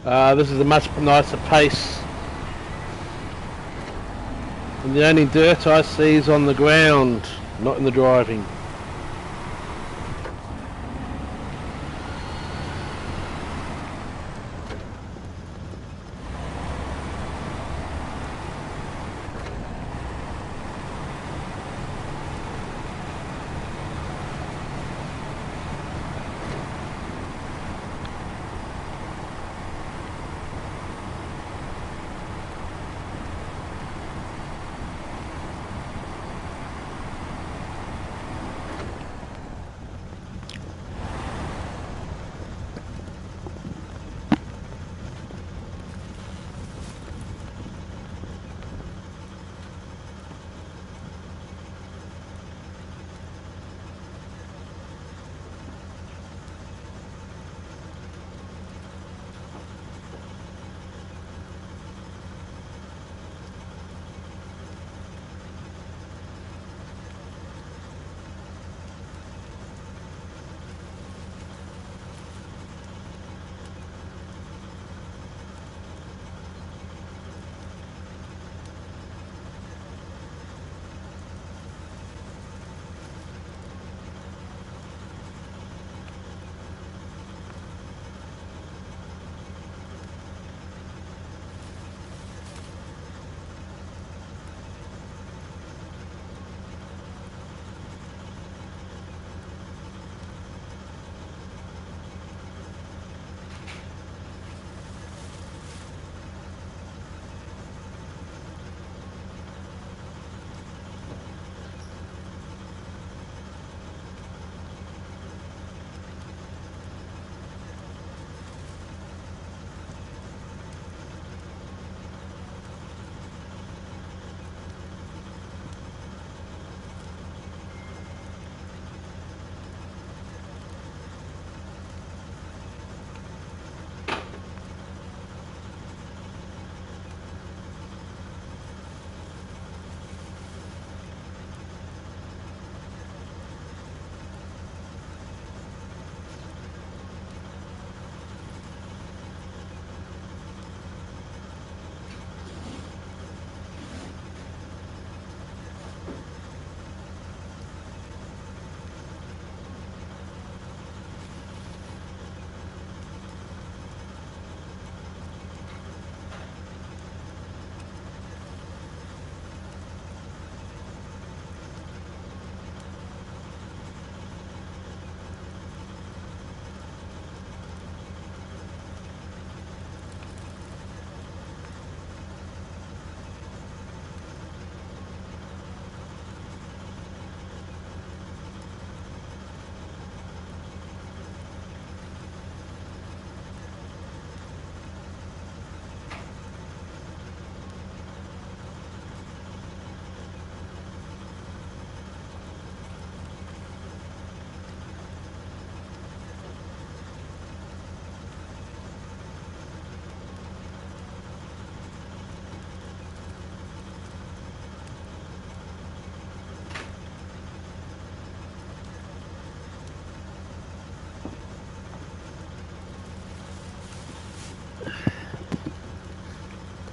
This is a much nicer pace. And the only dirt I see is on the ground, not in the driving.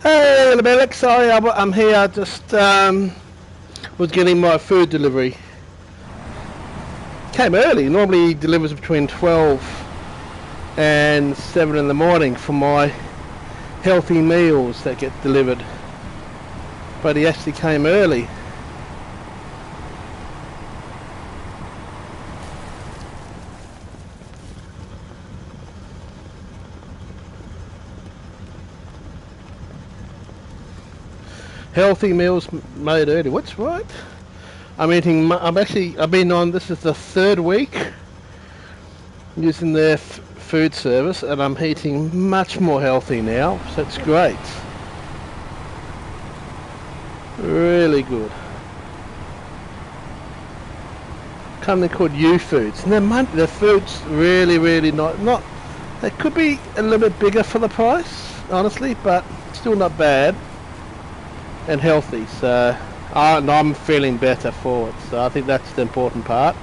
Hey, Alex, sorry, I'm here. I just was getting my food delivery. Came early. Normally he delivers between 12 and 7 in the morning for my healthy meals that get delivered. But he actually came early. Healthy meals made early. What's right? I've been on, this is the third week using their food service, and I'm eating much more healthy now, so it's great. Really good. Company called U Foods, and their food's really not. They could be a little bit bigger for the price, honestly, but still not bad and healthy. So I'm feeling better for it. So I think that's the important part.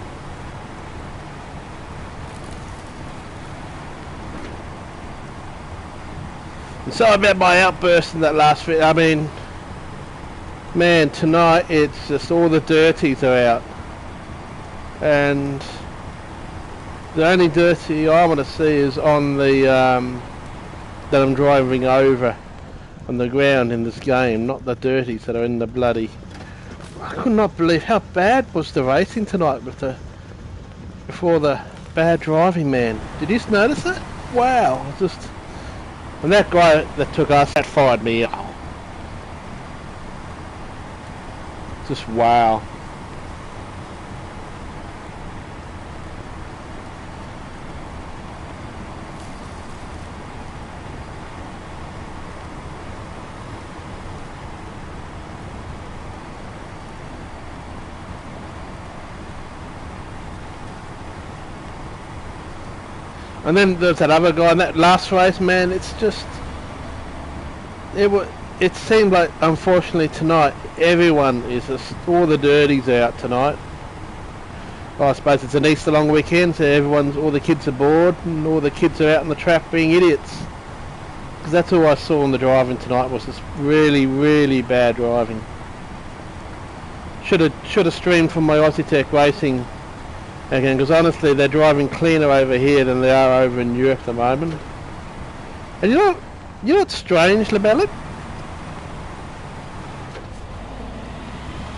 And so about my outburst in that last video. I mean, man, tonight it's just all the dirties are out, and the only dirty I want to see is on the that I'm driving over on the ground in this game, not the dirties that are in the bloody. I could not believe how bad was the racing tonight with the before the bad driving, man. Did you notice that? Wow, just. And that guy that took us, that fired me out. Just wow. And then there's that other guy in that last race, man. It's just it seemed like, unfortunately, tonight everyone is just, all the dirties are out tonight. Well, I suppose it's an Easter long weekend, so all the kids are bored and all the kids are out on the track being idiots. Because that's all I saw in the driving tonight, was this really, really bad driving. Should have streamed from my Aussie Tech Racing again, because honestly they're driving cleaner over here than they are over in Europe at the moment. And you know what's strange about it?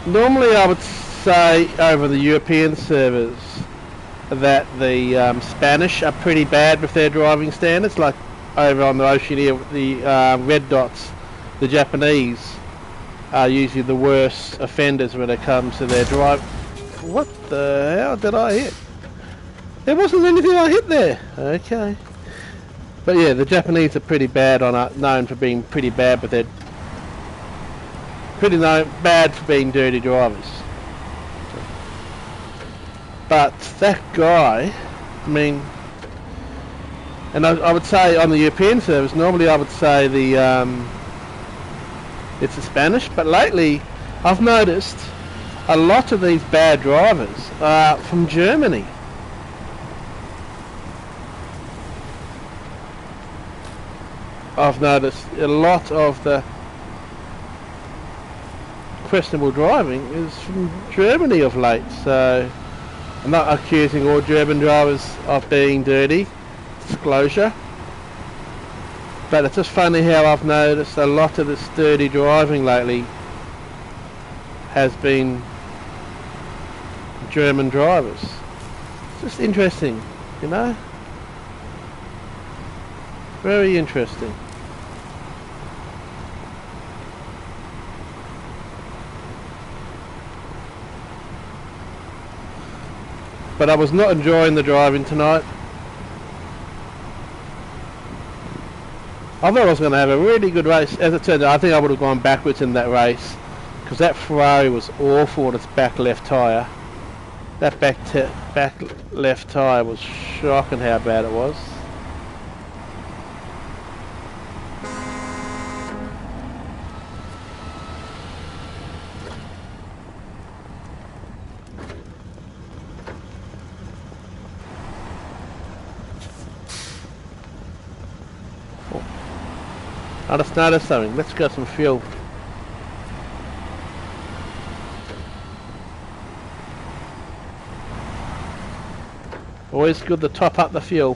Normally I would say over the European servers that the Spanish are pretty bad with their driving standards, like over on the Oceania, the red dots, the Japanese are usually the worst offenders when it comes to their drive. What the hell did I hit? There wasn't anything I hit there. Okay. But yeah, the Japanese are pretty bad known for being pretty bad, but they're bad for being dirty drivers. But that guy, I mean, and I would say on the European servers, normally I would say it's the Spanish, but lately I've noticed a lot of these bad drivers are from Germany. I've noticed a lot of the questionable driving is from Germany of late, so I'm not accusing all German drivers of being dirty, disclosure, but it's just funny how I've noticed a lot of this dirty driving lately has been German drivers. It's just interesting, you know? Very interesting. But I was not enjoying the driving tonight. I thought I was going to have a really good race. As it turned out, I think I would have gone backwards in that race, because that Ferrari was awful on its back left tyre. That back left tyre was shocking how bad it was. I just noticed something. Let's get some fuel. Always good to top up the fuel.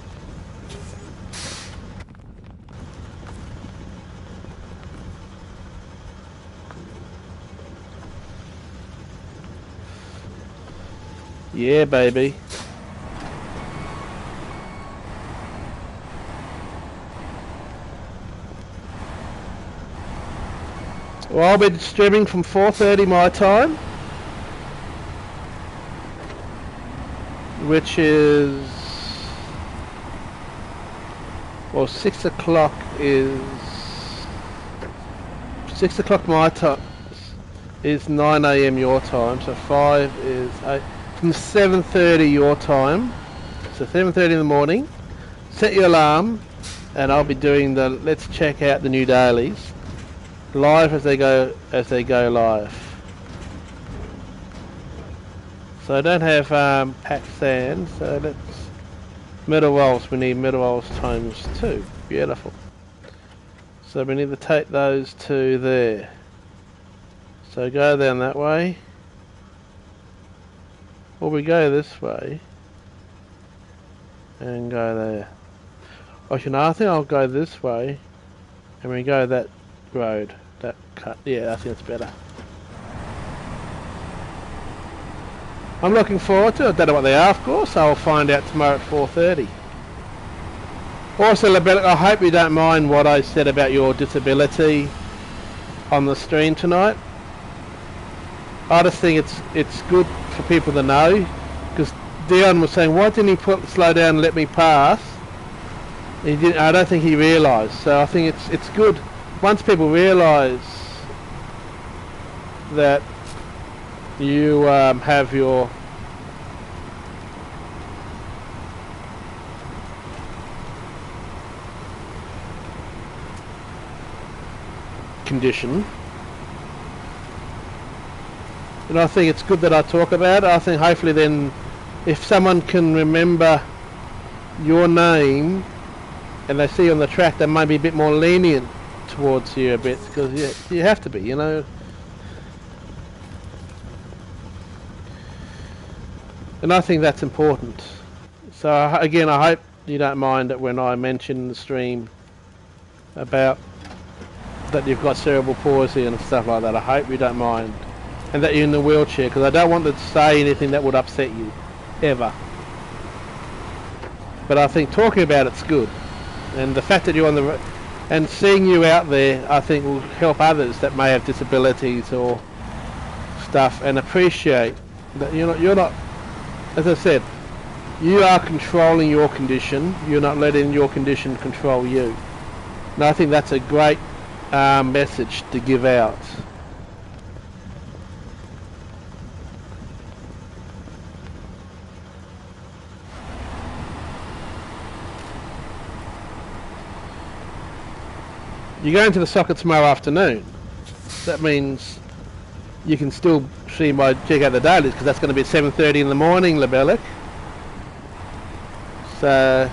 Yeah, baby. Well, I'll be streaming from 4:30 my time, which is, well, 6 o'clock my time is 9 AM your time, so 5 is 8, from 7:30 your time, so 7:30 in the morning. Set your alarm, and I'll be doing the let's check out the new dailies live as they go live. So I don't have packed sand, so let's middle rolls. We need middle rolls times 2. Beautiful. So we need to take those two there. So go down that way. Or we go this way. And go there. Actually, no, I think I'll go this way. And we go that road. That cut. Yeah, I think it's better. I'm looking forward to it. I don't know what they are, of course. I'll find out tomorrow at 4:30. Also, I hope you don't mind what I said about your disability on the stream tonight. I just think it's good for people to know, because Dion was saying, why didn't he slow down and let me pass? He didn't. I don't think he realised. So I think it's good once people realise that you have your condition. And I think it's good that I talk about it. I think hopefully then if someone can remember your name and they see you on the track, they might be a bit more lenient towards you a bit, because you have to be, you know. And I think that's important. So again, I hope you don't mind that when I mention in the stream about that you've got cerebral palsy and stuff like that, I hope you don't mind. And that you're in the wheelchair, because I don't want to say anything that would upset you, ever. But I think talking about it's good. And the fact that you're on the and seeing you out there, I think will help others that may have disabilities or stuff, and appreciate that you're not, as I said, you are controlling your condition. You're not letting your condition control you. And I think that's a great message to give out. You're going to the soccer tomorrow afternoon. That means you can still see my check out the dailies, because that's going to be at 7:30 in the morning, Lebelic. So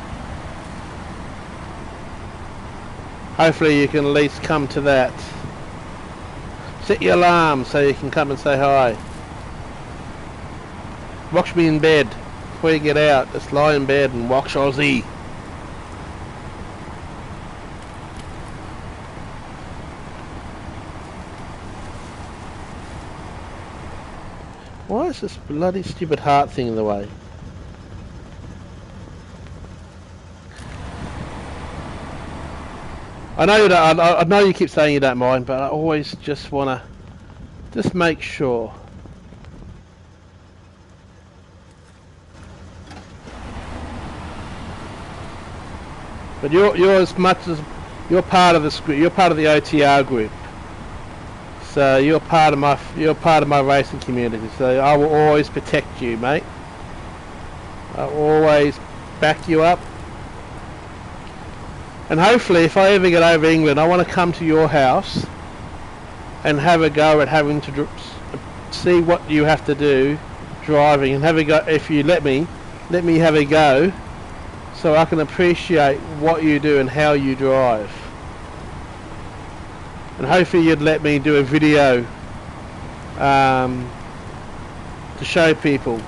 hopefully you can at least come to that. Set your alarm so you can come and say hi. Watch me in bed before you get out. Just lie in bed and watch Aussie. Why is this bloody stupid heart thing in the way? I know you don't, I know you keep saying you don't mind, but I always just wanna just make sure. But you're as much as you're part of this group. You're part of the OTR group. So you're part of my racing community. So I will always protect you, mate. I'll always back you up. And hopefully, if I ever get over England, I want to come to your house and have a go at having to see what you have to do driving, and have a go. If you let me have a go, so I can appreciate what you do and how you drive. And hopefully you'd let me do a video to show people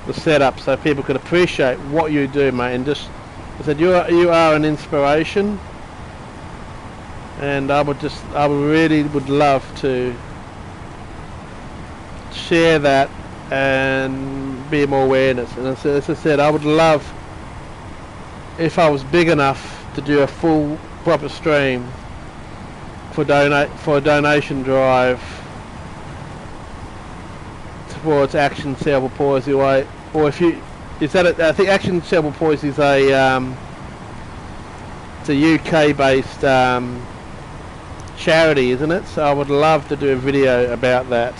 the setup, so people could appreciate what you do, mate. And just, I said, you are an inspiration, and I really would love to share that and be more awareness. And as I said, I would love if I was big enough to do a full proper stream for a donation drive towards Action Cerebral Palsy, or if you I think Action Cerebral Palsy is it's a UK based charity, isn't it? So I would love to do a video about that.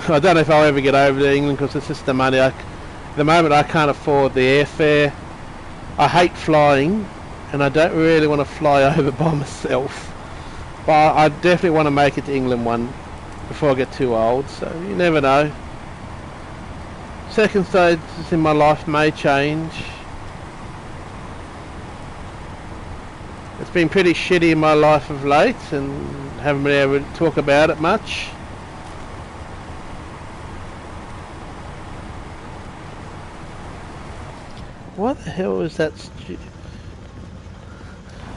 I don't know if I'll ever get over to England, because it's just the money. At the moment I can't afford the airfare. I hate flying, and I don't really want to fly over by myself. But I definitely want to make it to England before I get too old, so you never know. Second stage in my life may change. It's been pretty shitty in my life of late and haven't been able to talk about it much. What the hell is that?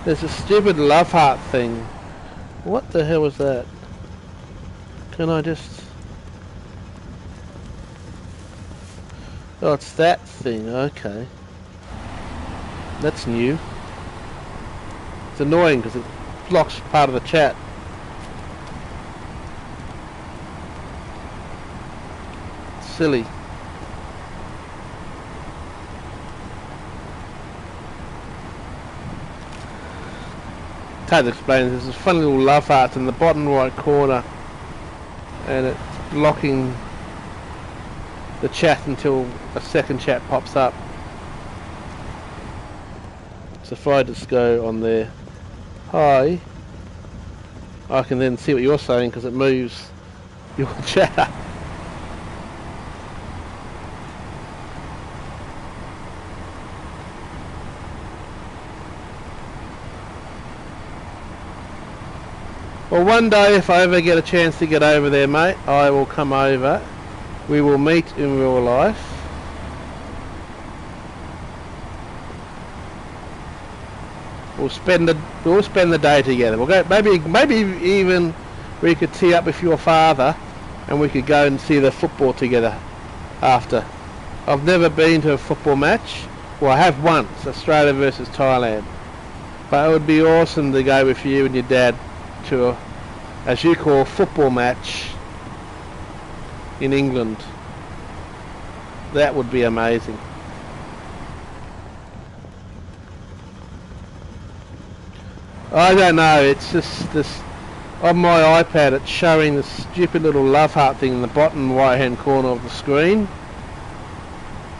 There's a stupid love heart thing. What the hell is that? Can I just... Oh, it's that thing. Okay. That's new. It's annoying because it blocks part of the chat. It's silly. Can't explain. There's this funny little love heart in the bottom right corner, and it's blocking the chat until a second chat pops up. So if I just go on there, hi, I can then see what you're saying because it moves your chat. Well, one day if I ever get a chance to get over there, mate, I will come over. We will meet in real life. We'll spend the day together. We'll go. Maybe even we could tee up with your father, and we could go and see the football together after. I've never been to a football match. Well, I have once, Australia versus Thailand. But it would be awesome to go with you and your dad to a, as you call, football match in England. That would be amazing. I don't know, it's just this, on my iPad it's showing this stupid little love heart thing in the bottom right hand corner of the screen,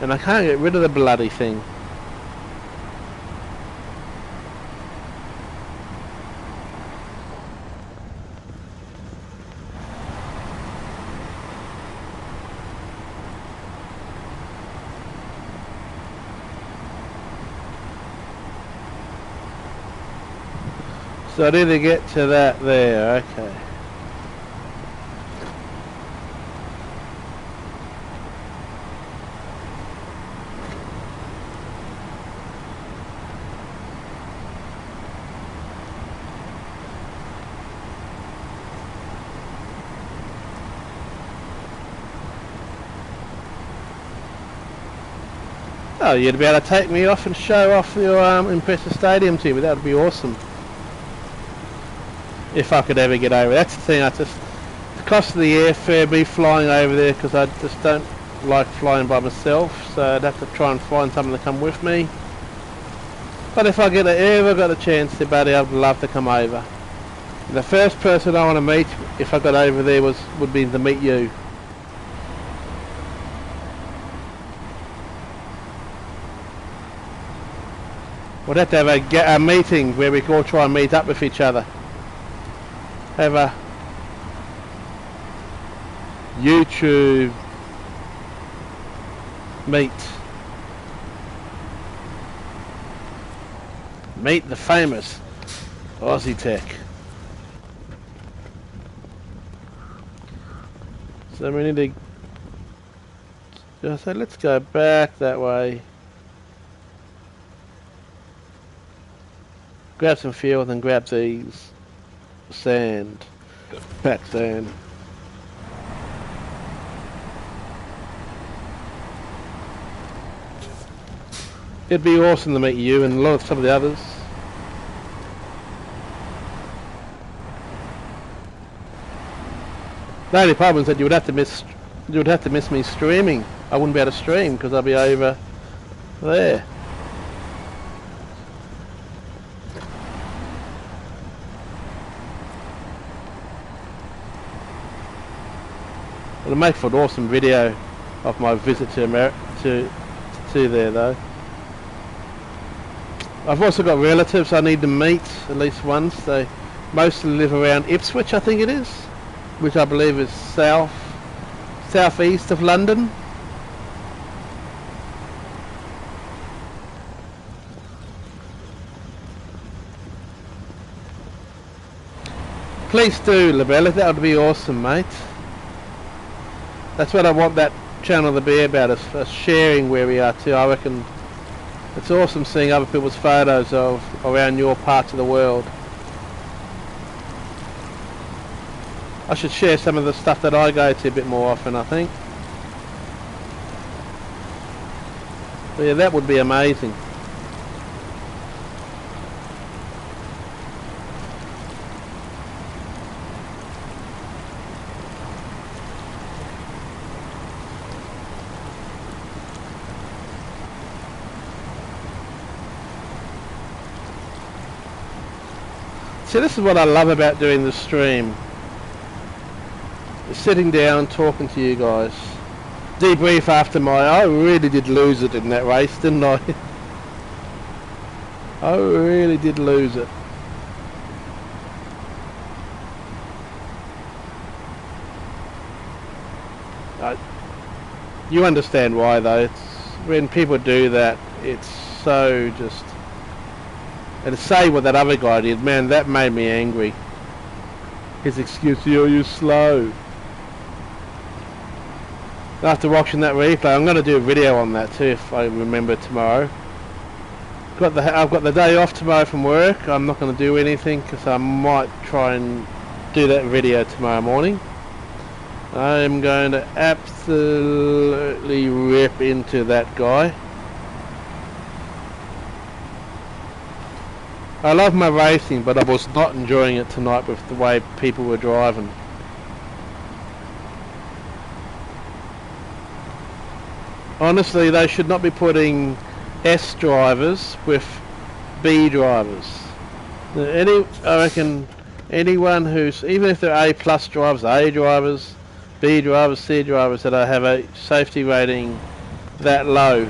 and I can't get rid of the bloody thing. So I need to get to that there, okay. Oh, you'd be able to take me off and show off your Impressive Stadium to me, that would be awesome. If I could ever get over. That's the thing, the cost of the airfare, me flying over there, because I just don't like flying by myself, so I'd have to try and find someone to come with me. But if I ever got a chance to, buddy, I'd love to come over. The first person I want to meet, if I got over there, would be to meet you. We'd have to have a meeting where we could all try and meet up with each other. Have a YouTube meet the famous Aussie Tech. So we need to, so let's go back that way, grab some fuel and grab these. Sand. Pack sand. It'd be awesome to meet you and a lot of some of the others. The only problem is that you would have to miss me streaming. I wouldn't be able to stream because I'd be over there. It'll make for an awesome video of my visit to America, to there though. I've also got relatives I need to meet at least once. They mostly live around Ipswich, I think it is, which I believe is southeast of London. Please do, Labella. That would be awesome, mate. That's what I want that channel to be about, is for sharing where we are too. I reckon it's awesome seeing other people's photos of around your parts of the world. I should share some of the stuff that I go to a bit more often, I think. But yeah, that would be amazing. See, this is what I love about doing the stream. Sitting down, talking to you guys. Debrief after I really did lose it in that race, didn't I? I really did lose it. You understand why though. It's when people do that, it's so just... And to say what that other guy did, man, that made me angry. His excuse, you're slow. After watching that replay, I'm going to do a video on that too if I remember tomorrow. I've got the day off tomorrow from work. I'm not going to do anything because I might try and do that video tomorrow morning. I'm going to absolutely rip into that guy. I love my racing, but I was not enjoying it tonight with the way people were driving. Honestly, they should not be putting S drivers with B drivers. I reckon anyone who's, even if they're A plus drivers, A drivers, B drivers, C drivers that have a safety rating that low,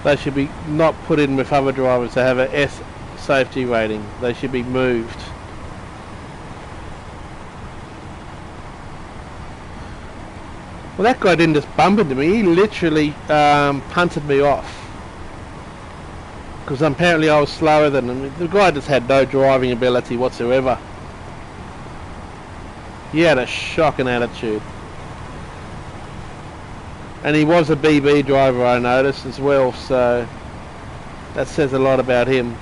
they should be not put in with other drivers that have a S safety rating. They should be moved. Well, that guy didn't just bump into me, he literally punted me off. Because apparently I was slower than him. The guy just had no driving ability whatsoever. He had a shocking attitude. And he was a BB driver, I noticed as well, so that says a lot about him.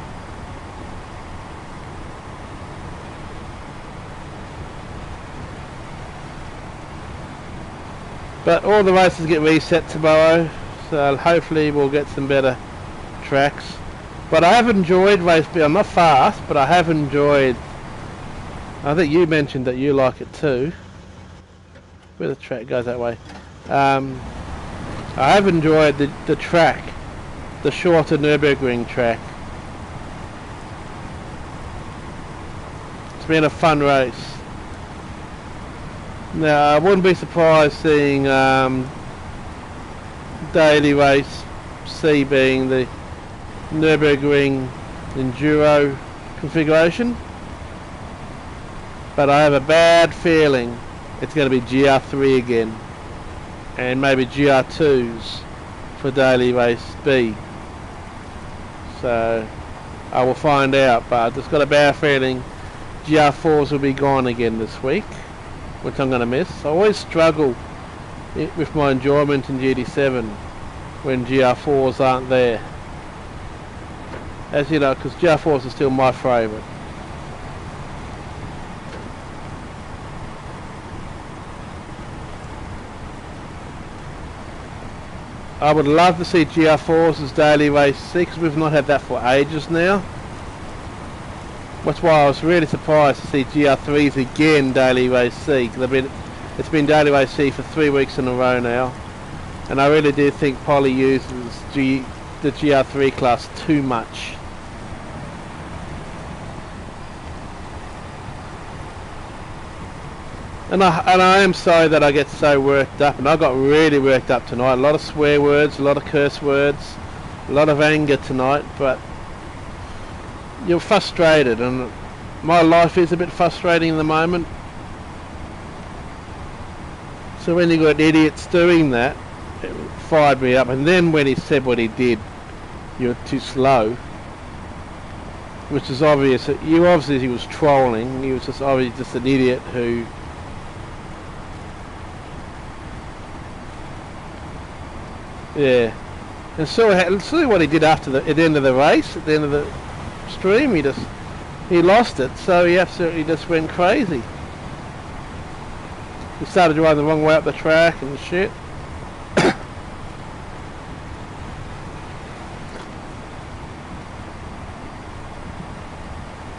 But all the races get reset tomorrow, so hopefully we'll get some better tracks. But I have enjoyed race B. I'm not fast, but I have enjoyed... I think you mentioned that you like it too. Where the track goes that way. I have enjoyed the track, the shorter Nürburgring track. It's been a fun race. Now, I wouldn't be surprised seeing daily race C being the Nürburgring Enduro configuration, but I have a bad feeling it's going to be GR3 again, and maybe GR2s for daily race B. So I will find out, but I've just got a bad feeling GR4s will be gone again this week, which I'm going to miss. I always struggle with my enjoyment in GT7 when GR4s aren't there. As you know, because GR4s are still my favourite. I would love to see GR4s as daily race C, because we've not had that for ages now. That's why I was really surprised to see GR3s again daily race C, because it's been daily race C for 3 weeks in a row now, and I really do think Polly uses the GR3 class too much. And I am sorry that I get so worked up, and I got really worked up tonight. A lot of swear words, a lot of curse words, a lot of anger tonight, but you're frustrated, and my life is a bit frustrating at the moment. So when you got idiots doing that, it fired me up. And then when he said what he did, you're too slow, which is obvious. You obviously he was trolling. He was just obviously just an idiot who. Yeah, and saw what he did at the end of the race, at the end of the stream. He lost it, so he absolutely just went crazy. He started driving the wrong way up the track and shit.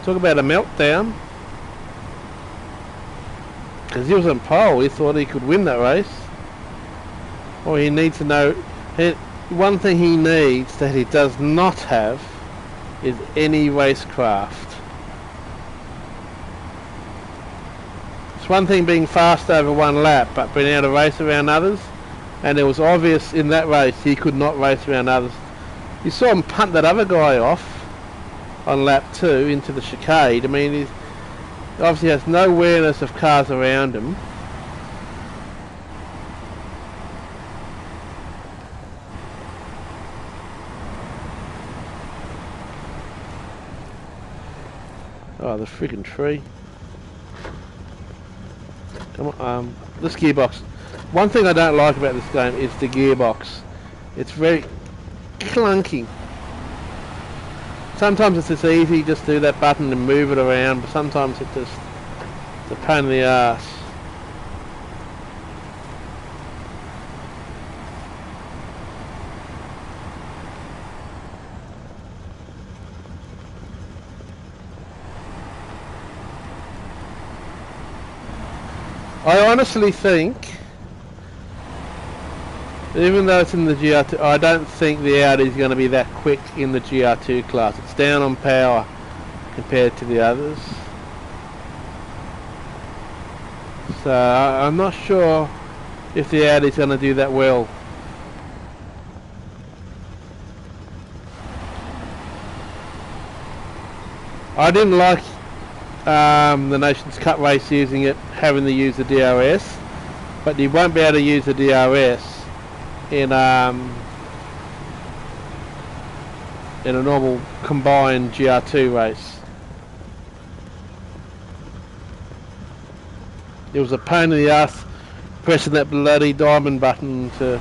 Talk about a meltdown. Because he was on pole, he thought he could win that race. All he needs to know, one thing he needs that he does not have is any racecraft. It's one thing being fast over one lap, but being able to race around others, and it was obvious in that race he could not race around others. You saw him punt that other guy off on lap 2 into the chicane. I mean, he obviously has no awareness of cars around him. Oh, the freaking tree. Come on, this gearbox. One thing I don't like about this game is the gearbox. It's very clunky. Sometimes it's just easy just do that button and move it around, but sometimes it's just a pain in the ass. I honestly think, even though it's in the GR2, I don't think the Audi is going to be that quick in the GR2 class. It's down on power compared to the others. So I'm not sure if the Audi is going to do that well. I didn't like the Nations Cup race using it, having to use the DRS, but you won't be able to use the DRS in a normal combined GR2 race. It was a pain in the ass pressing that bloody diamond button to,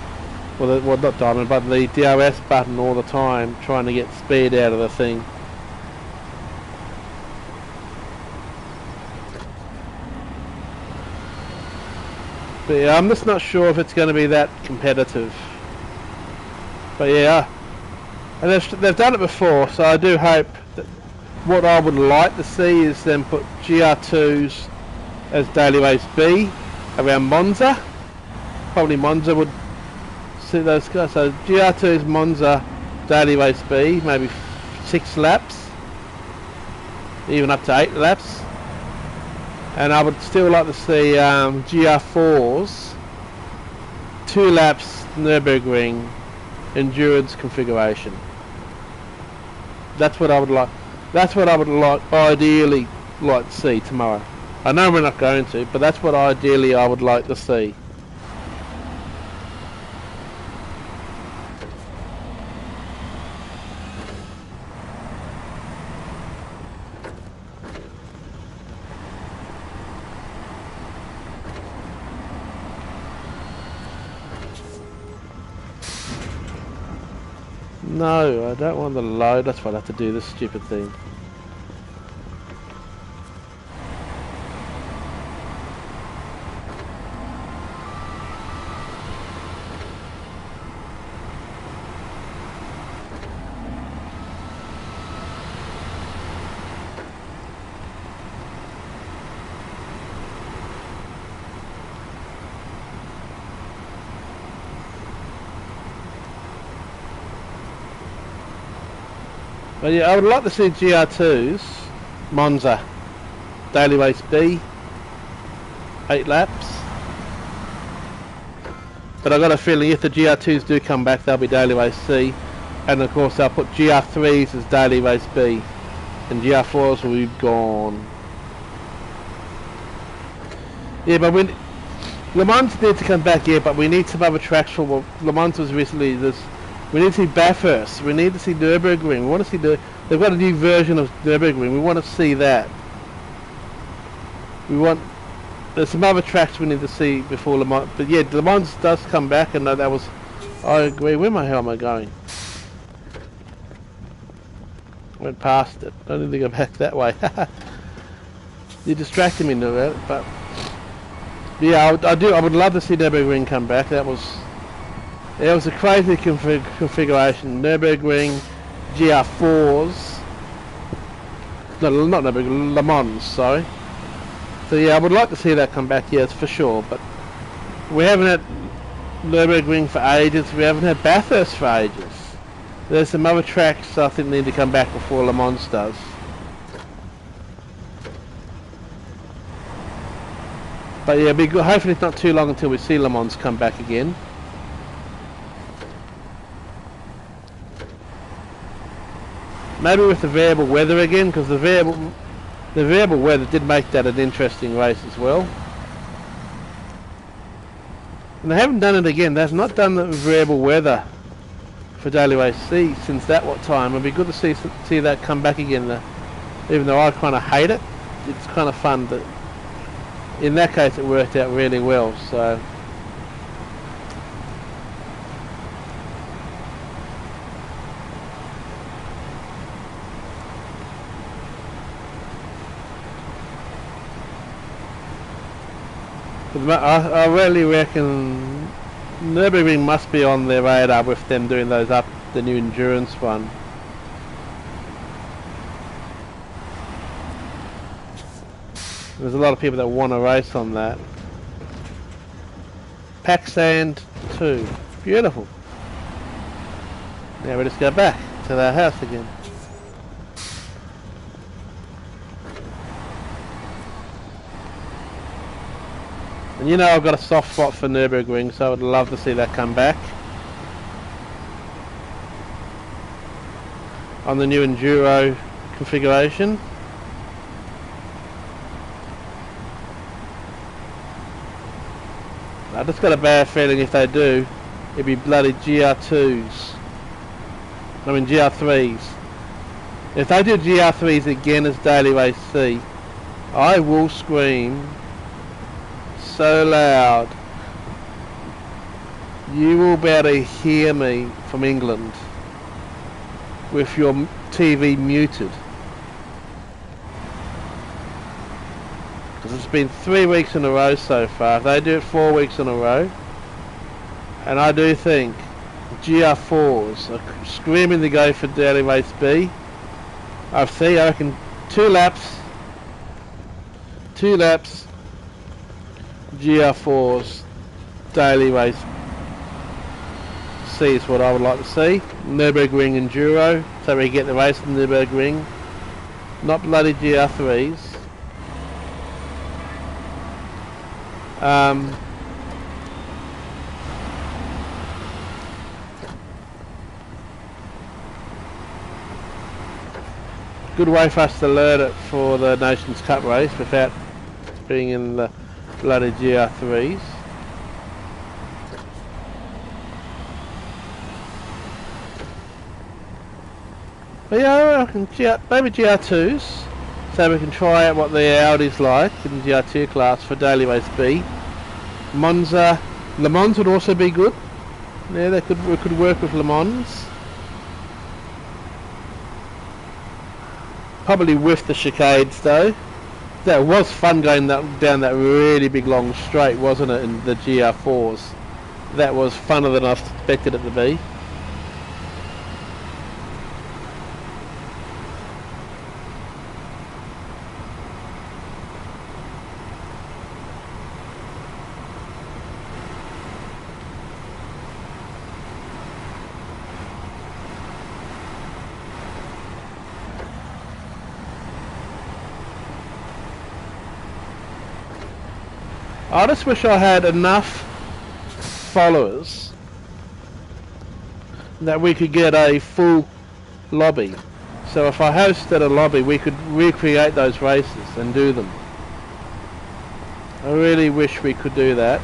well not diamond, but the DRS button all the time, trying to get speed out of the thing. But yeah, I'm just not sure if it's going to be that competitive. But yeah, and they've done it before, so I do hope that what I would like to see is them put GR2s as daily race B around Monza. Probably Monza would suit those guys. So GR2s Monza daily race B, maybe 6 laps, even up to 8 laps. And I would still like to see GR4s 2 laps Nürburgring endurance configuration. That's what I would like. That's what I would ideally like to see tomorrow. I know we're not going to, but that's what ideally I would like to see. No, I don't want the load. That's why I have to do this stupid thing. But yeah, I would like to see GR2s, Monza, daily race B, 8 laps. But I've got a feeling if the GR2s do come back, they'll be daily race C. And of course they'll put GR3s as daily race B. And GR4s will be gone. Yeah, but Le Mans needs to come back, yeah, but we need some other tracks for Le Mans was recently this. We need to see Bathurst. We need to see Nürburgring. We want to see They've got a new version of Nürburgring. We want to see that. We want. There's some other tracks we need to see before Le Mans. But yeah, Le Mans does come back, and that was. I agree. Where the hell am I going? Went past it. Don't need to go back that way. You distracted me into that, but yeah, I would love to see Nürburgring come back. That was a crazy configuration. Nürburgring, GR4s. No, not Nürburgring, Le Mans. Sorry. So yeah, I would like to see that come back. Yes, for sure. But we haven't had Nürburgring for ages. We haven't had Bathurst for ages. There's some other tracks I think need to come back before Le Mans does. But yeah, be good. Hopefully it's not too long until we see Le Mans come back again. Maybe with the variable weather again, because the variable weather did make that an interesting race as well. And they haven't done it again. They've not done the variable weather for Daily Race C since that time. It'd be good to see that come back again. Even though I kind of hate it, it's kind of fun. But in that case, it worked out really well. So. I really reckon Nürburgring must be on their radar with them doing the new endurance one. There's a lot of people that want to race on that. Pack Sand 2. Beautiful. Now we just go back to our house again. And you know I've got a soft spot for Nürburgring, so I would love to see that come back. On the new Enduro configuration. I just got a bad feeling if they do, it'd be bloody GR2s. I mean GR3s. If they do GR3s again as Daily Race C, I will scream so loud. You will be able to hear me from England with your TV muted. Because it's been 3 weeks in a row so far. If they do it 4 weeks in a row, and I do think GR4s are screaming to go for Daily Race B. I reckon 2 laps, GR4s, Daily Race C is what I would like to see. Nürburgring Enduro, so we get the race in Nürburgring, not bloody GR3s. Good way for us to learn it for the Nations Cup race without being in the bloody GR3s. But yeah, I reckon maybe GR2s, so we can try out what the Audi's like in the GR2 class for Daily Race B. Monza, Le Mans would also be good. Yeah, we could work with Le Mans. Probably with the chicades though. That was fun going down that really big long straight, wasn't it, in the GR4s. That was funner than I expected it to be. I just wish I had enough followers that we could get a full lobby. So if I hosted a lobby, we could recreate those races and do them. I really wish we could do that.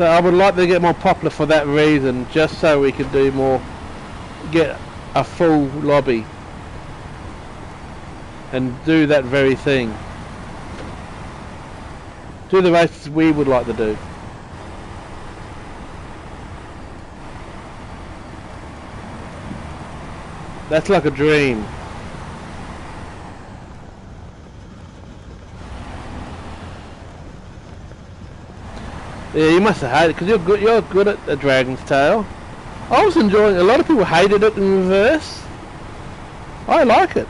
So I would like to get more popular for that reason, just so we can do more, get a full lobby and do that very thing. Do the races we would like to do. That's like a dream. Yeah, you must have hated it because you're good at the Dragon's Tail. I was enjoying it. A lot of people hated it in reverse. I like it.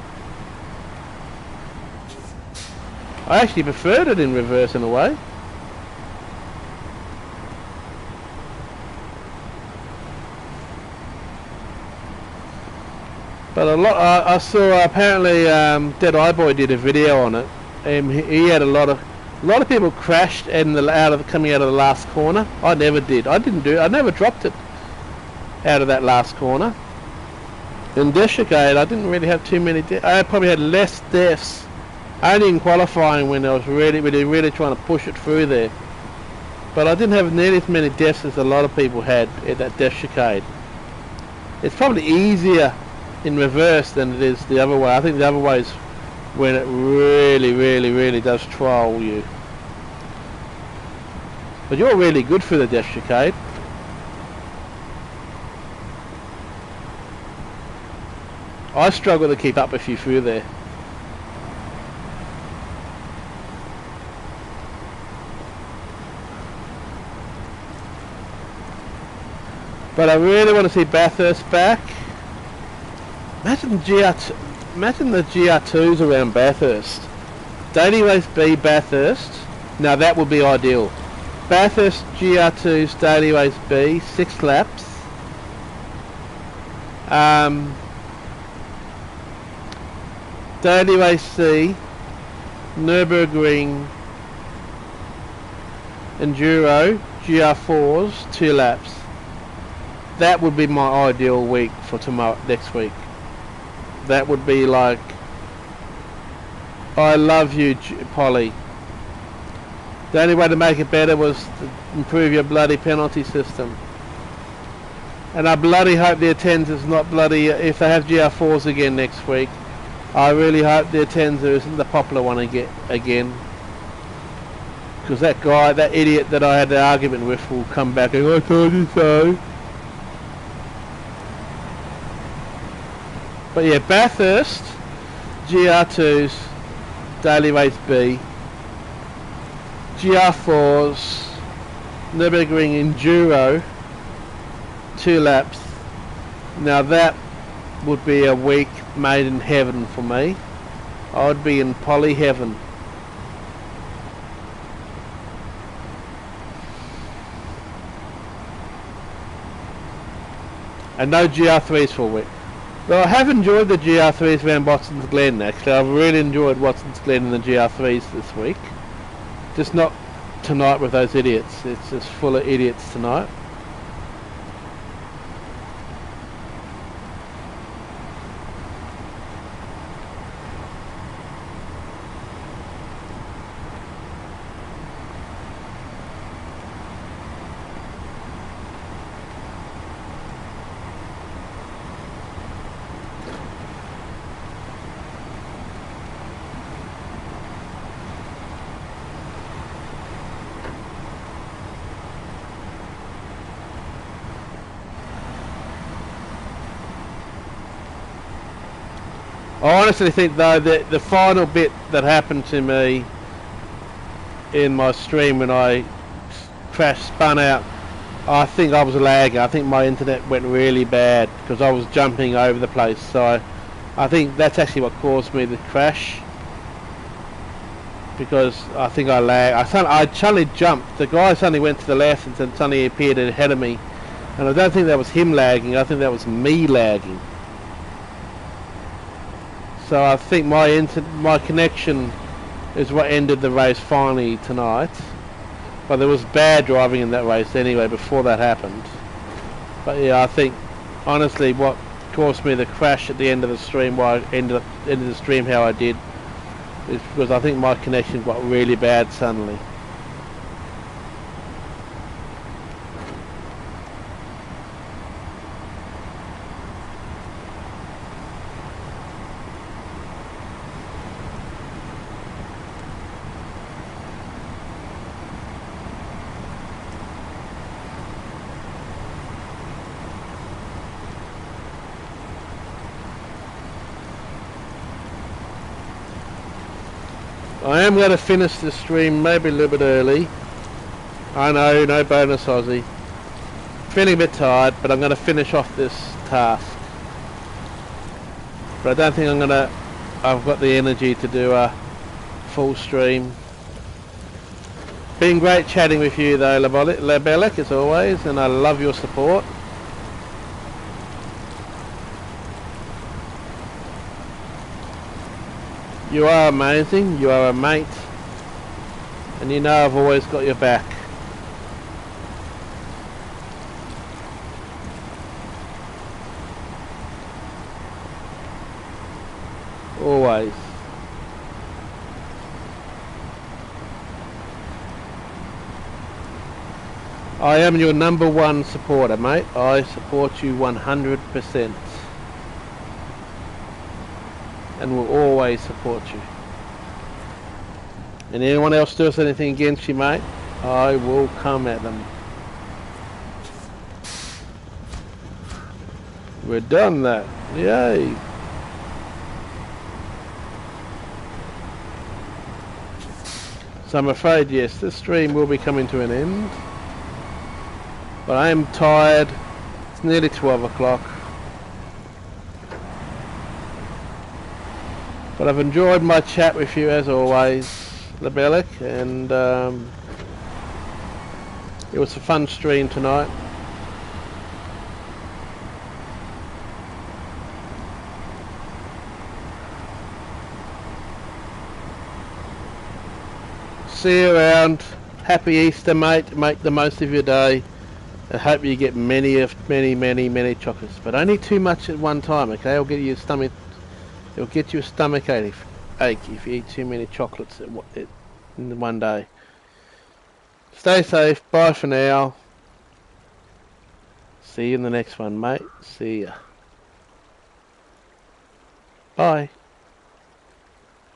I actually preferred it in reverse in a way. But a lot. I saw apparently Dead Eye Boy did a video on it, and he had a lot of people crashed and coming out of the last corner. I never did. I never dropped it out of that last corner. In Deshigate, I didn't really have too many. I probably had less deaths. Only in qualifying when I was really trying to push it through there. But I didn't have nearly as many deaths as a lot of people had at that Death Chicane. It's probably easier in reverse than it is the other way. I think the other way is when it really does troll you. But you're really good for the Death Chicane. I struggle to keep up with you through there. But I really want to see Bathurst back. Imagine the GR2s around Bathurst. Daily Race B Bathurst. Now that would be ideal. Bathurst GR2s Daily Race B, 6 laps. Daily Race C, Nürburgring Enduro GR4s, 2 laps. That would be my ideal week for next week. That would be like, I love you, Polly. The only way to make it better was to improve your bloody penalty system. And I bloody hope the Atenza is not bloody, if they have GR4s again next week, I really hope the Atenza isn't the popular one again. Because that guy, that idiot that I had the argument with will come back and I told you so. But yeah, Bathurst, GR2s, Daily Race B, GR4s, Nürburgring Enduro, 2 laps. Now that would be a week made in heaven for me. I would be in poly heaven. And no GR3s for a week. Well, I have enjoyed the GR3s around Watson's Glen actually. I've really enjoyed Watson's Glen and the GR3s this week. Just not tonight with those idiots. It's just full of idiots tonight. I honestly think though that the final bit that happened to me in my stream when I spun out, I think I was lagging. I think my internet went really bad because I was jumping over the place. So I think that's actually what caused me the crash. Because I think I lagged. I suddenly jumped. The guy suddenly went to the left and then suddenly appeared ahead of me. And I don't think that was him lagging. I think that was me lagging. So I think my connection is what ended the race finally tonight. But there was bad driving in that race anyway before that happened. But yeah, I think honestly what caused me the crash at the end of the stream, why I ended the stream how I did, is because I think my connection got really bad suddenly. I am going to finish the stream maybe a little bit early. I know, no bonus Aussie. Feeling a bit tired, but I'm going to finish off this task. But I don't think I've got the energy to do a full stream. Been great chatting with you though, Lebelic, as always, and I love your support. You are amazing, you are a mate, and you know I've always got your back. Always. I am your #1 supporter, mate. I support you 100%. And will always support you. And anyone else does anything against you, mate, I will come at them. We're done that. Yay. So I'm afraid, yes, this stream will be coming to an end. But I am tired. It's nearly 12 o'clock. But I've enjoyed my chat with you as always, Lebelic, and it was a fun stream tonight. See you around. Happy Easter, mate. Make the most of your day. I hope you get many chocolates, but only too much at one time, okay? It'll get you a stomach ache if you eat too many chocolates in one day. Stay safe. Bye for now. See you in the next one, mate. See ya. Bye.